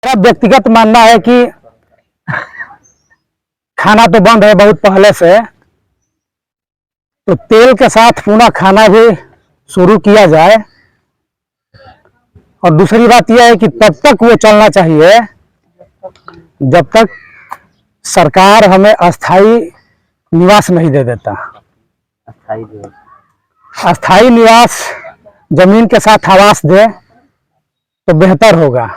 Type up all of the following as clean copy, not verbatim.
मेरा व्यक्तिगत मानना है कि खाना तो बंद है बहुत पहले से, तो तेल के साथ पुनः खाना भी शुरू किया जाए। और दूसरी बात यह है कि तब तक वो चलना चाहिए जब तक सरकार हमें अस्थाई निवास नहीं दे देता। अस्थाई निवास जमीन के साथ आवास दे तो बेहतर होगा,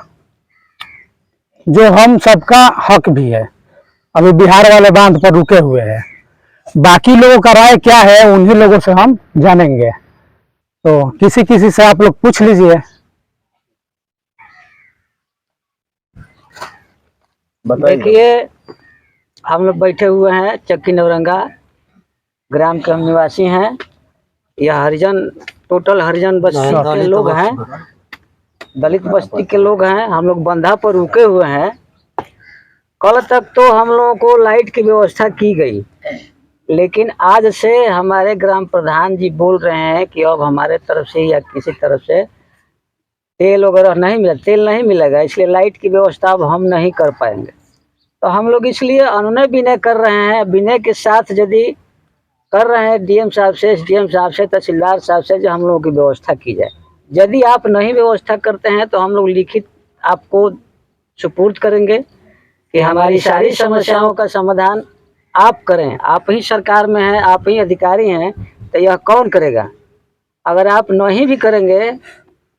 जो हम सबका हक भी है। अभी बिहार वाले बांध पर रुके हुए हैं, बाकी लोगों का राय क्या है उन्हीं लोगों से हम जानेंगे। तो किसी किसी से आप लोग पूछ लीजिए। देखिए, हम लोग बैठे हुए हैं चक्की नवरंगा ग्राम के हम निवासी हैं। यह हरिजन टोटल हरिजन बस्ती के लोग हैं, दलित बस्ती के लोग हैं। हम लोग बंधा पर रुके हुए हैं। कल तक तो हम लोगों को लाइट की व्यवस्था की गई, लेकिन आज से हमारे ग्राम प्रधान जी बोल रहे हैं कि अब हमारे तरफ से या किसी तरफ से तेल वगैरह नहीं मिला, तेल नहीं मिलेगा, इसलिए लाइट की व्यवस्था अब हम नहीं कर पाएंगे। तो हम लोग इसलिए अनुनय विनय कर रहे हैं। विनय के साथ यदि कर रहे हैं डीएम साहब से, एसडीएम साहब से, तहसीलदार साहब से, जो हम लोगों की व्यवस्था की जाए। यदि आप नहीं व्यवस्था करते हैं तो हम लोग लिखित आपको सुपुर्द करेंगे कि हमारी सारी समस्याओं का समाधान आप करें। आप ही सरकार में हैं, आप ही अधिकारी हैं, तो यह कौन करेगा? अगर आप नहीं भी करेंगे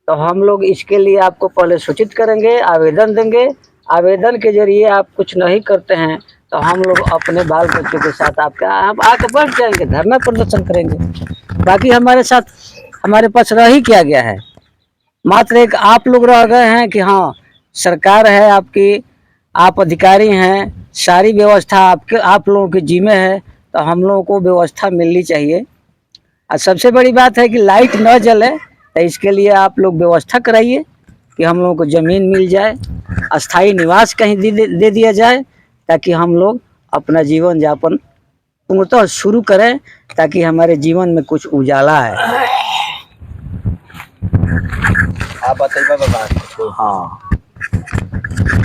तो हम लोग इसके लिए आपको पहले सूचित करेंगे, आवेदन देंगे। आवेदन के जरिए आप कुछ नहीं करते हैं तो हम लोग अपने बाल बच्चों के साथ आप आके बैठ जाएंगे, धरना प्रदर्शन करेंगे। बाकी हमारे साथ हमारे पास रह ही क्या गया है? मात्र एक आप लोग रह गए हैं कि हाँ सरकार है आपकी, आप अधिकारी हैं, सारी व्यवस्था आपके आप लोगों के जिम्मे है, तो हम लोगों को व्यवस्था मिलनी चाहिए। और सबसे बड़ी बात है कि लाइट न जले, तो इसके लिए आप लोग व्यवस्था कराइए कि हम लोगों को ज़मीन मिल जाए, अस्थाई निवास कहीं दे दिया जाए, ताकि हम लोग अपना जीवन यापन पूर्णतः शुरू करें, ताकि हमारे जीवन में कुछ उजाला है। आप बताइए बाबा। हाँ,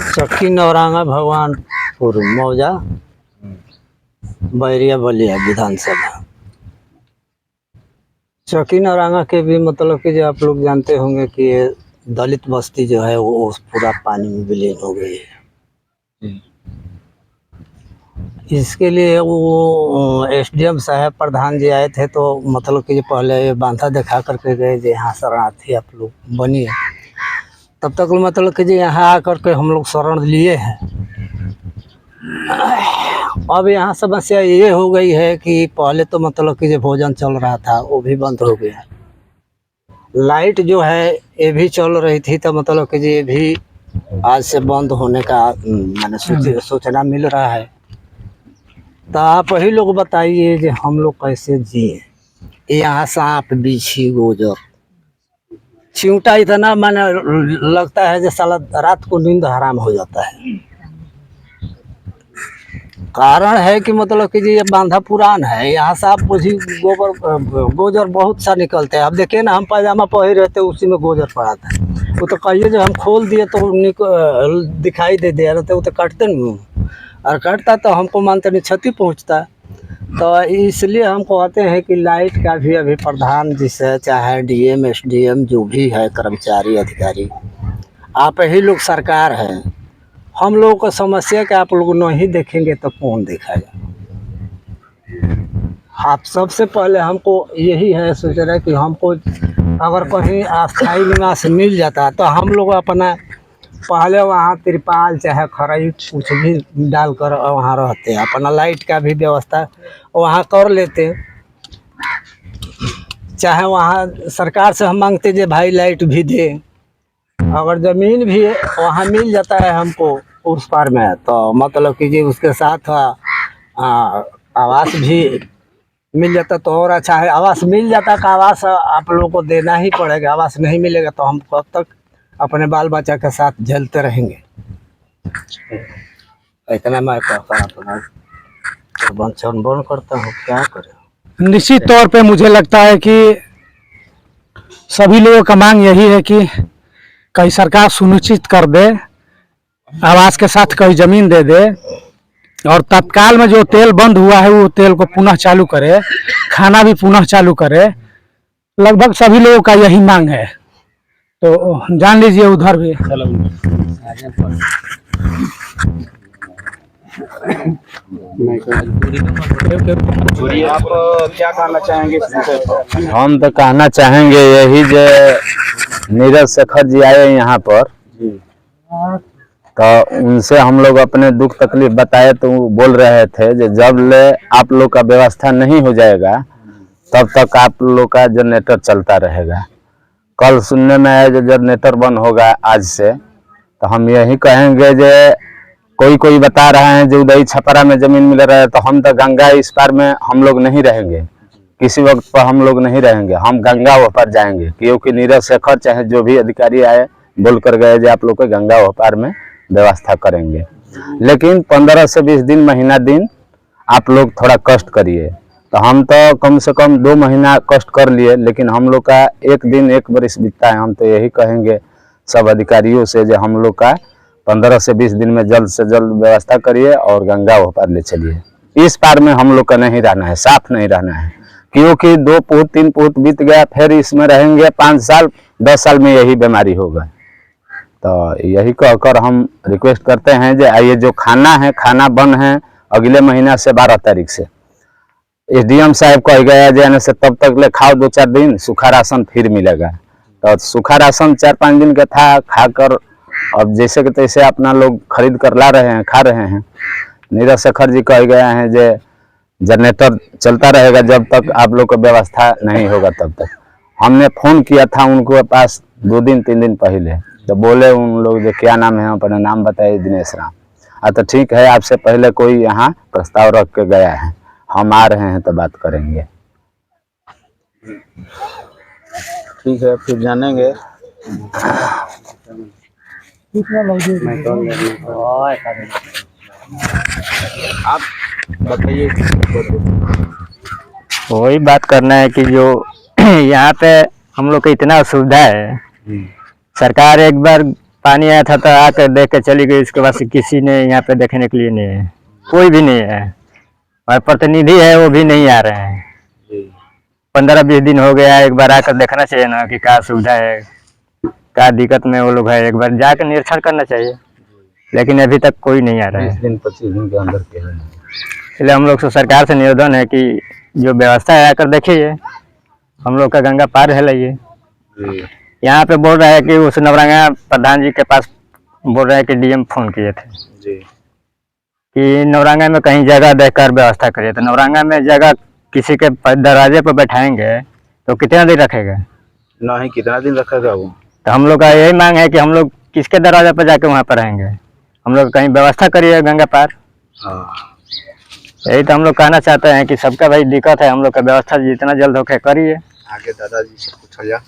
चक्की नवरंगा भगवानपुर मौजा बैरिया बलिया विधानसभा। चक्की नवरंगा के भी मतलब कि जो आप लोग जानते होंगे कि ये दलित बस्ती जो है वो पूरा पानी में विलीन हो गई है। इसके लिए वो एसडीएम साहब प्रधान जी आए थे, तो मतलब कि पहले ये बांधा दिखा करके गए जो यहाँ शरणार्थी आप लोग बनिए। तब तक मतलब कि यहाँ आकर के हम लोग शरण लिए हैं। अब यहाँ समस्या ये हो गई है कि पहले तो मतलब कि जो भोजन चल रहा था वो भी बंद हो गया। लाइट जो है ये भी चल रही थी, तो मतलब कि ये भी आज से बंद होने का मैंने सूचना मिल रहा है। तो आप ही लोग बताइए कि हम लोग कैसे जिए। यहाँ सांप बिच्छी गोजर चिंटा इतना मैंने लगता है जैसे साला रात को नींद हराम हो जाता है। कारण है कि मतलब कि ये बांधा पुरान है, यहाँ सांप बुझी गोजर बहुत सा निकलते हैं। अब देखिए ना, हम पैजामा पहन रहते उसी में गोजर पड़ा था। वो तो कहिए जो हम खोल दिए तो दिखाई दे दिया रहते, वो तो काटते नहीं, और काटता तो हमको मानते नहीं क्षति पहुँचता। तो इसलिए हम कहते हैं कि लाइट का भी अभी प्रधान जी से, चाहे डीएम एसडीएम जो भी है कर्मचारी अधिकारी, आप ही लोग सरकार है। हम लोगों को समस्या के आप लोग नहीं देखेंगे तो कौन देखेगा? आप सबसे पहले हमको यही है सोच रहे हैं कि हमको अगर कहीं अस्थाई निवास मिल जाता तो हम लोग अपना पहले वहाँ तिरपाल चाहे खराई कुछ भी डालकर वहाँ रहते, अपना लाइट का भी व्यवस्था वहाँ कर लेते। चाहे वहाँ सरकार से हम मांगते जे भाई लाइट भी दे। अगर ज़मीन भी वहाँ मिल जाता है हमको उस पार में, तो मतलब कि जी उसके साथ आवास भी मिल जाता तो और अच्छा है। आवास मिल जाता का आवास आप लोगों को देना ही पड़ेगा। आवास नहीं मिलेगा तो हम कब तक अपने बाल बच्चा के साथ झेलते रहेंगे? इतना मैं बंद करता हूँ, क्या करें। निश्चित तौर पे मुझे लगता है कि सभी लोगों का मांग यही है कि कहीं सरकार सुनिश्चित कर दे आवास के साथ कोई जमीन दे दे और तत्काल में जो तेल बंद हुआ है वो तेल को पुनः चालू करे, खाना भी पुनः चालू करे। लगभग सभी लोगों का यही मांग है। तो जान लीजिए उधर भी आप क्या कहना चाहेंगे इस विषय पर? हम तो कहना चाहेंगे यही जो नीरज शेखर जी आए यहाँ पर, तो उनसे हम लोग अपने दुख तकलीफ बताए तो वो बोल रहे थे कि जब ले आप लोग का व्यवस्था नहीं हो जाएगा तब तक आप लोग का जनरेटर चलता रहेगा। कल सुनने में आया जो जनरेटर बंद होगा आज से, तो हम यही कहेंगे जे कोई बता रहे हैं जो उदय छपरा में जमीन मिल रहा है, तो हम तो गंगा इस पार में हम लोग नहीं रहेंगे, किसी वक्त पर हम लोग नहीं रहेंगे, हम गंगा वो पार जाएंगे। क्योंकि नीरज शेखर चाहे जो भी अधिकारी आए बोल कर गए जो आप लोग को गंगा वो पार में व्यवस्था करेंगे। लेकिन 15 से 20 दिन महीना दिन आप लोग थोड़ा कष्ट करिए। तो हम तो कम से कम 2 महीना कष्ट कर लिए, लेकिन हम लोग का एक दिन एक बरिस बीतता है। हम तो यही कहेंगे सब अधिकारियों से जो हम लोग का 15 से 20 दिन में जल्द से जल्द व्यवस्था करिए और गंगा वो पार ले चलिए। इस पार में हम लोग का नहीं रहना है, साफ नहीं रहना है। क्योंकि 2 फुट 3 फुट बीत गया, फिर इसमें रहेंगे 5 साल 10 साल में यही बीमारी होगा। तो यही कहकर हम रिक्वेस्ट करते हैं जो ये जो खाना है, खाना बंद है अगले महीना से 12 तारीख से। SDM साहब कह गया जाने से तब तक ले खाओ 2-4 दिन, सूखा राशन फिर मिलेगा। तो सूखा राशन 4-5 दिन का था, खाकर अब जैसे कि तैसे अपना लोग खरीद कर ला रहे हैं, खा रहे हैं। नीरज शेखर जी कह गए हैं जो जनरेटर चलता रहेगा जब तक आप लोग को व्यवस्था नहीं होगा तब तक। हमने फोन किया था उनको पास 2 दिन 3 दिन पहले, तो बोले उन लोग जो क्या नाम है, अपना नाम बताए दिनेश राम। तो ठीक है, आपसे पहले कोई यहाँ प्रस्ताव रख के गया है, हम आ रहे हैं तो बात करेंगे। ठीक है, फिर जानेंगे। आप बताइए। वही बात करना है कि जो यहाँ पे हम लोग को इतना असुविधा है। सरकार एक बार पानी आया था तो आकर देख के चली गई, उसके बाद से किसी ने यहाँ पे देखने के लिए नहीं है, कोई भी नहीं है। और प्रतिनिधि है वो भी नहीं आ रहे हैं। 15-20 दिन हो गया, एक बार आकर देखना चाहिए ना कि क्या सुविधा है, क्या दिक्कत में वो लोग है, एक बार जाकर निरीक्षण करना चाहिए। लेकिन अभी तक कोई नहीं आ रहा है। 20-25 दिन के अंदर के इसलिए हम लोग से सरकार से निवेदन है कि जो व्यवस्था है आकर देखिए, हम लोग का गंगा पार है लाइए। यहाँ पे बोल रहा है कि उस नवरंगा प्रधान जी के पास बोल रहे हैं कि DM फोन किए थे कि नवरंगा में कहीं जगह देखकर व्यवस्था करिए। तो नवरंगा में जगह किसी के दरवाजे पर बैठाएंगे तो कितना दिन रखेगा? नहीं, कितना दिन रखेगा वो? तो हम लोग का यही मांग है कि हम लोग किसके दरवाजे पर जाके वहाँ पर रहेंगे, हम लोग कहीं व्यवस्था करिए गंगा पार। यही तो हम लोग कहना चाहते हैं कि सबका भाई दिक्कत है, हम लोग का व्यवस्था जितना जल्द होके करिए। आगे दादाजी से पूछा जा।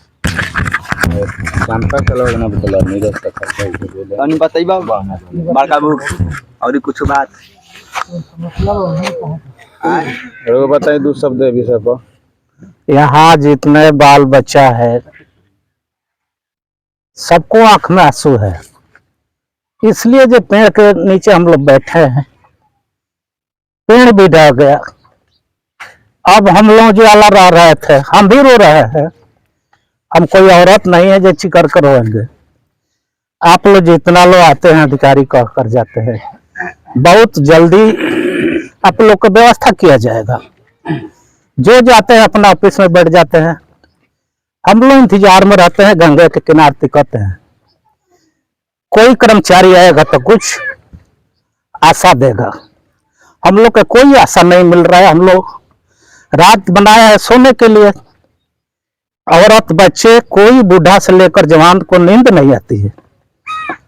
शांता चलो ना बतला नीरज शेखर बोले अनि बताइबा बड़का बुक और कुछ बात लोग बताइए 2 शब्द विषय पर। यहाँ जितने बाल बच्चा है सबको आंख में आंसू है। इसलिए जो पेड़ के नीचे हम लोग बैठे हैं, पेड़ भी डर गया। अब हम लोग जो अलग रह रहे थे, हम भी रो रहे हैं। हम कोई औरत नहीं है जो चिकर कर रोएंगे। आप लोग जितना लोग आते हैं अधिकारी कह कर जाते हैं, बहुत जल्दी आप लोग को व्यवस्था किया जाएगा। जो जाते हैं अपना ऑफिस में बैठ जाते हैं, हम लोग इंतजार में रहते हैं, गंगा के किनारे टिकते हैं। कोई कर्मचारी आएगा तो कुछ आशा देगा, हम लोग का कोई आशा नहीं मिल रहा है। हम लोग रात बनाया है सोने के लिए, औरत बच्चे कोई बूढ़ा से लेकर जवान को नींद नहीं आती है।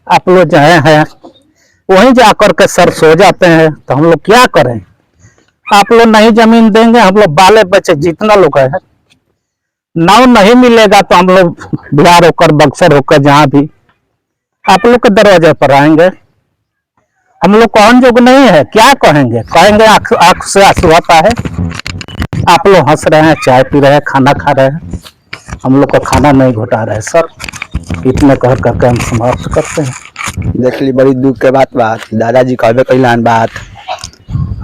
आप लोग जहाँ हैं वहीं जाकर के सर सो जाते हैं, तो हम लोग क्या करें? आप लोग नहीं जमीन देंगे, हम लोग बाले बच्चे जितना लोग है, नाव नहीं मिलेगा तो हम लोग बिहार होकर बक्सर होकर जहाँ भी आप लोग के दरवाजे पर आएंगे। हम लोग कौन जोग नहीं है, क्या कहेंगे? कहेंगे आंख से आंसू आता है। आप लोग हंस रहे हैं, चाय पी रहे हैं, खाना खा रहे हैं, हम लोग का खाना नहीं घोटा रहे। सर इतने कह करके हम समाप्त करते हैं। देख ली बड़ी दुख के बात दादाजी कहबे कैलान बात।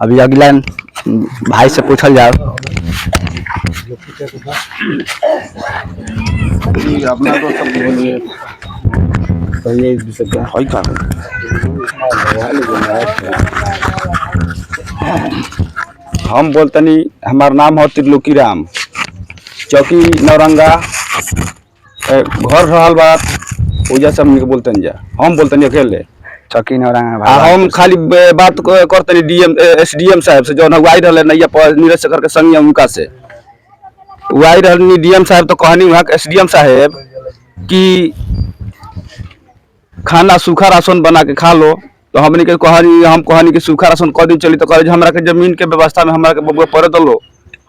अभी अगला भाई से पूछल जाओ। अपना तो सब बोलिए हम बोलतनी, हमार नाम हो त्रिलोकी राम, चौकी नौरंगा, घर रहल बात पूजा सब हमनी के बोलतनी जा। हम बोलतनी अकेले चौकी नौरंगा हम खाली बात करतनी डीएम एसडीएम साहब से, जौन आई रहले नैया नीरज शेखर के संग उनका से वो आई रहनी डीएम साहब। तो कहनी वहाँ के एसडीएम साहब कि खाना सूखा राशन बना के खा लो। तो हमने के कहनी, हम कहनी कि सूखा राशन क दिन चली। तो कहे हमरा के जमीन के व्यवस्था में हमरा के बबुआ पड़े दलो,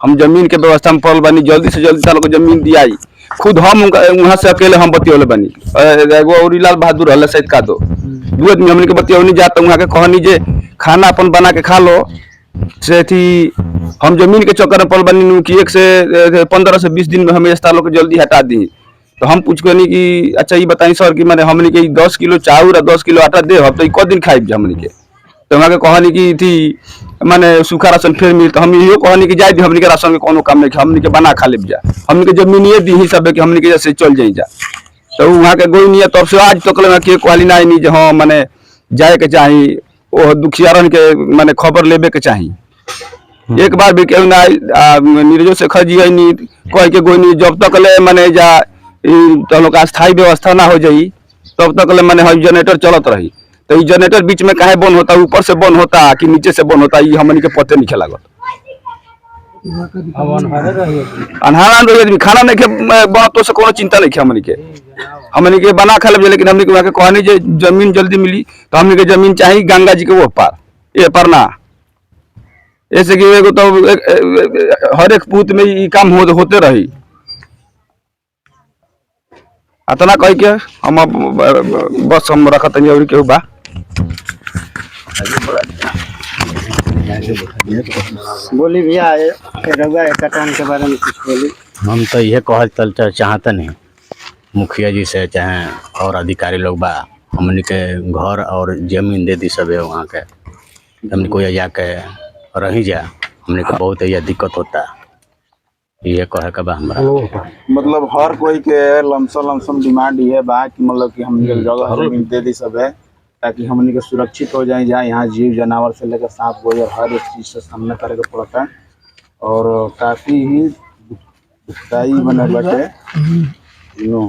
हम जमीन के व्यवस्था में पड़ल बनी, जल्दी से जल्दी तालो जमीन दियाई। खुद हम वहाँ से अकेले हम बतियोले बनी, एगो औरीलाल बहादुर रहले सहित का दो आदमी हमने के बतियोनी जाता वहाँ के कहनी जे खाना अपन बना के खा लो से थी। हम जमीन के चक्कर में पड़ल बनी कि 1 से 15 से 20 दिन में हमें तालो के जल्दी हटा दी। तो हम पूछ गनी कि अच्छा ये बताई सर कि मैंने हमने के 10 किलो चाउर और 10 किलो आटा दे हम तो क दिन खाई हमने के। तो वहाँ के कहनी कि थी माने सूखा राशन फिर मिल। तो हम यो कहनी कि जाए हमने के राशन के कोनो काम नहीं, हमने के बना खा ले जा, हमने के जमीन ये दी ही सब कि हमने के जैसे चल जाई जा। तो वहाँ के गोई नहीं तब से आज तक के कहली नहीं जे हाँ माने जाए के चाही, वो दुखियारन के माने खबर लेबे के चाही। एक बार भी केहू ना नीरजो शेखर जी नहीं कह के गोई नहीं, जब तक ले माने जा तो लोग स्थायी व्यवस्था ना हो जाई तब तक ले माने जनरेटर चलत रही। तो ये जनरेटर बीच में काहे बंद होता, ऊपर से बंद होता कि नीचे से बंद होता, ये हमनी के पते नहीं लागत। अनहार रही खाना नहीं खे तो से कोनो चिंता नहीं हमनी के बना खा ले। लेकिन हमनी के वहाँ के कहनी जे जमीन जल्दी मिली तो हमनी के जमीन चाहिए गंगा जी के वो पार, ये पार ना। ऐसे कि एगो तो हर एक पूत में ये काम होते रही। अतना कह के हम बस हम रखत और केहू बा बोली भैया रउआ कटान के बारे में कुछ बोली। हम तो यह कह चाहते नहीं मुखिया जी से चाहे और अधिकारी लोग बा, हमने के घर और जमीन दे दी सब है वहाँ के, हमने कोई जाके रही जा, हमने के बहुत यह दिक्कत होता। ये कहे के बा हमरा मतलब हर कोई के लमसम डिमांड ये बा कि मतलब कि हमने के जगह जमीन दे दी सब है ताकि हमने के सुरक्षित हो जाए। जहाँ यहाँ जीव जानवर से लेकर सांप गोजर हर एक चीज से सामना करे के पड़ता है और काफी ही दुखदाई बने बटे नो।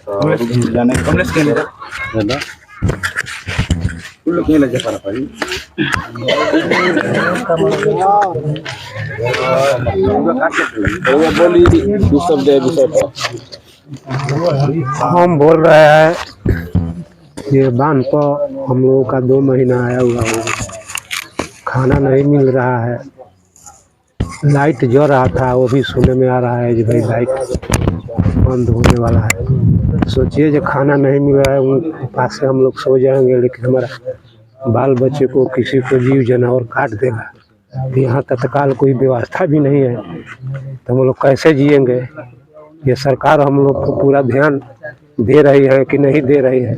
तो जाने कमलेश के दादा कुल लोग नहीं लगे पारा पारी बोली दूसर दे दूसर हम बोल रहे हैं ये बांध पर हम लोगों का 2 महीना आया हुआ होगा, खाना नहीं मिल रहा है, लाइट जल रहा था वो भी सुनने में आ रहा है कि भाई लाइट बंद होने वाला है। सोचिए जो खाना नहीं मिल रहा है उन पास से हम लोग सो जाएंगे, लेकिन हमारा बाल बच्चे को किसी को जीव जानवर काट देगा। यहाँ तत्काल कोई व्यवस्था भी नहीं है तो हम लोग कैसे जिएंगे। ये सरकार हम लोग को पूरा ध्यान दे रही है कि नहीं दे रही है,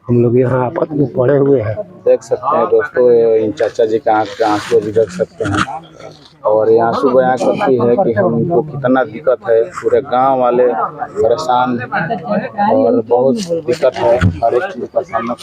हम लोग यहाँ आफत में पड़े हुए हैं। देख सकते हैं दोस्तों, इन चाचा जी का आँख के आंसू भी देख सकते हैं और ये आंसू बयां करती है कि हमको कितना दिक्कत है। पूरे गांव वाले परेशान और बहुत दिक्कत है, हर एक चीज का सामना